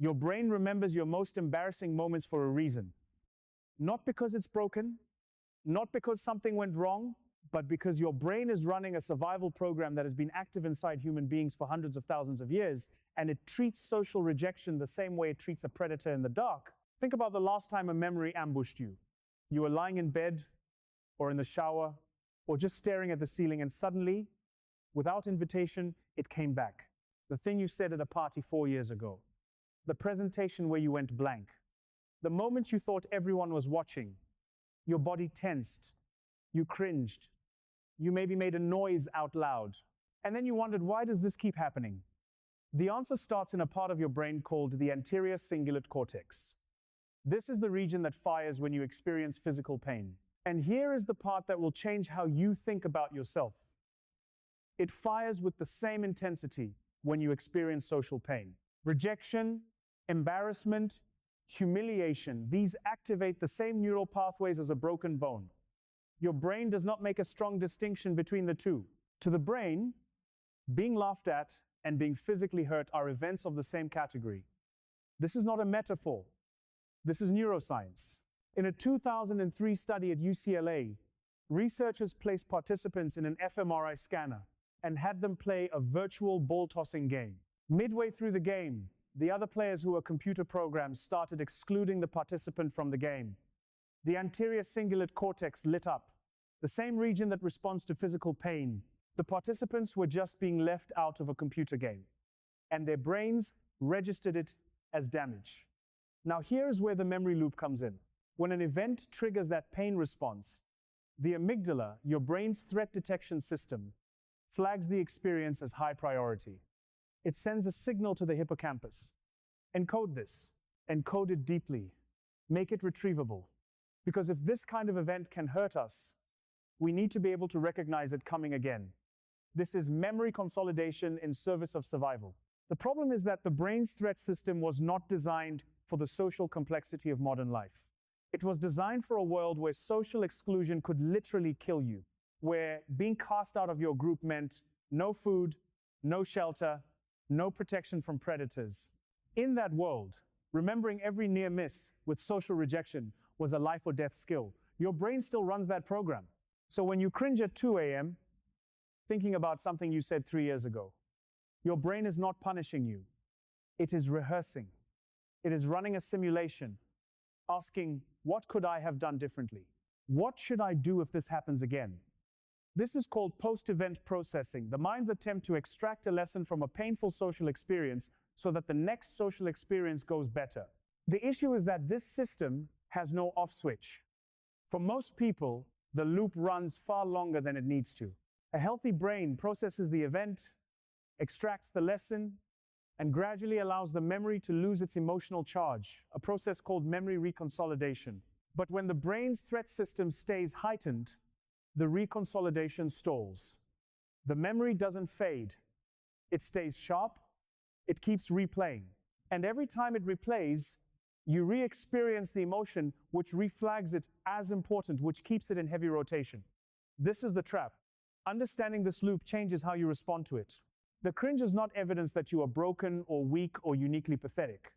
Your brain remembers your most embarrassing moments for a reason. Not because it's broken, not because something went wrong, but because your brain is running a survival program that has been active inside human beings for hundreds of thousands of years, and it treats social rejection the same way it treats a predator in the dark. Think about the last time a memory ambushed you. You were lying in bed, or in the shower, or just staring at the ceiling, and suddenly, without invitation, it came back. The thing you said at a party 4 years ago. The presentation where you went blank. The moment you thought everyone was watching. Your body tensed. You cringed. You maybe made a noise out loud. And then you wondered, why does this keep happening? The answer starts in a part of your brain called the anterior cingulate cortex. This is the region that fires when you experience physical pain. And here is the part that will change how you think about yourself. It fires with the same intensity when you experience social pain. Rejection, embarrassment, humiliation, these activate the same neural pathways as a broken bone. Your brain does not make a strong distinction between the two. To the brain, being laughed at and being physically hurt are events of the same category. This is not a metaphor. This is neuroscience. In a 2003 study at UCLA, researchers placed participants in an fMRI scanner and had them play a virtual ball-tossing game. Midway through the game, the other players who were computer programs started excluding the participant from the game. The anterior cingulate cortex lit up, the same region that responds to physical pain. The participants were just being left out of a computer game, and their brains registered it as damage. Now here's where the memory loop comes in. When an event triggers that pain response, the amygdala, your brain's threat detection system, flags the experience as high priority. It sends a signal to the hippocampus. Encode this. Encode it deeply. Make it retrievable. Because if this kind of event can hurt us, we need to be able to recognize it coming again. This is memory consolidation in service of survival. The problem is that the brain's threat system was not designed for the social complexity of modern life. It was designed for a world where social exclusion could literally kill you, where being cast out of your group meant no food, no shelter, no protection from predators. In that world, remembering every near miss with social rejection was a life or death skill. Your brain still runs that program. So when you cringe at 2 a.m., thinking about something you said 3 years ago, your brain is not punishing you. It is rehearsing. It is running a simulation, asking, what could I have done differently? What should I do if this happens again? This is called post-event processing, the mind's attempt to extract a lesson from a painful social experience so that the next social experience goes better. The issue is that this system has no off switch. For most people, the loop runs far longer than it needs to. A healthy brain processes the event, extracts the lesson, and gradually allows the memory to lose its emotional charge, a process called memory reconsolidation. But when the brain's threat system stays heightened, the reconsolidation stalls. The memory doesn't fade. It stays sharp. It keeps replaying. And every time it replays, you re-experience the emotion, which reflags it as important, which keeps it in heavy rotation. This is the trap. Understanding this loop changes how you respond to it. The cringe is not evidence that you are broken or weak or uniquely pathetic.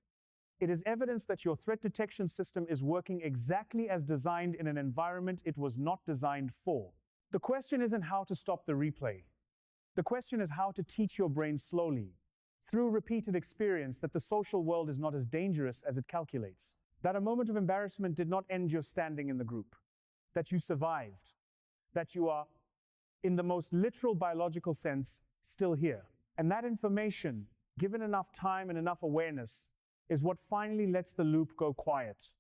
It is evidence that your threat detection system is working exactly as designed in an environment it was not designed for. The question isn't how to stop the replay. The question is how to teach your brain slowly, through repeated experience, that the social world is not as dangerous as it calculates. That a moment of embarrassment did not end your standing in the group. That you survived. That you are, in the most literal biological sense, still here. And that information, given enough time and enough awareness, is what finally lets the loop go quiet.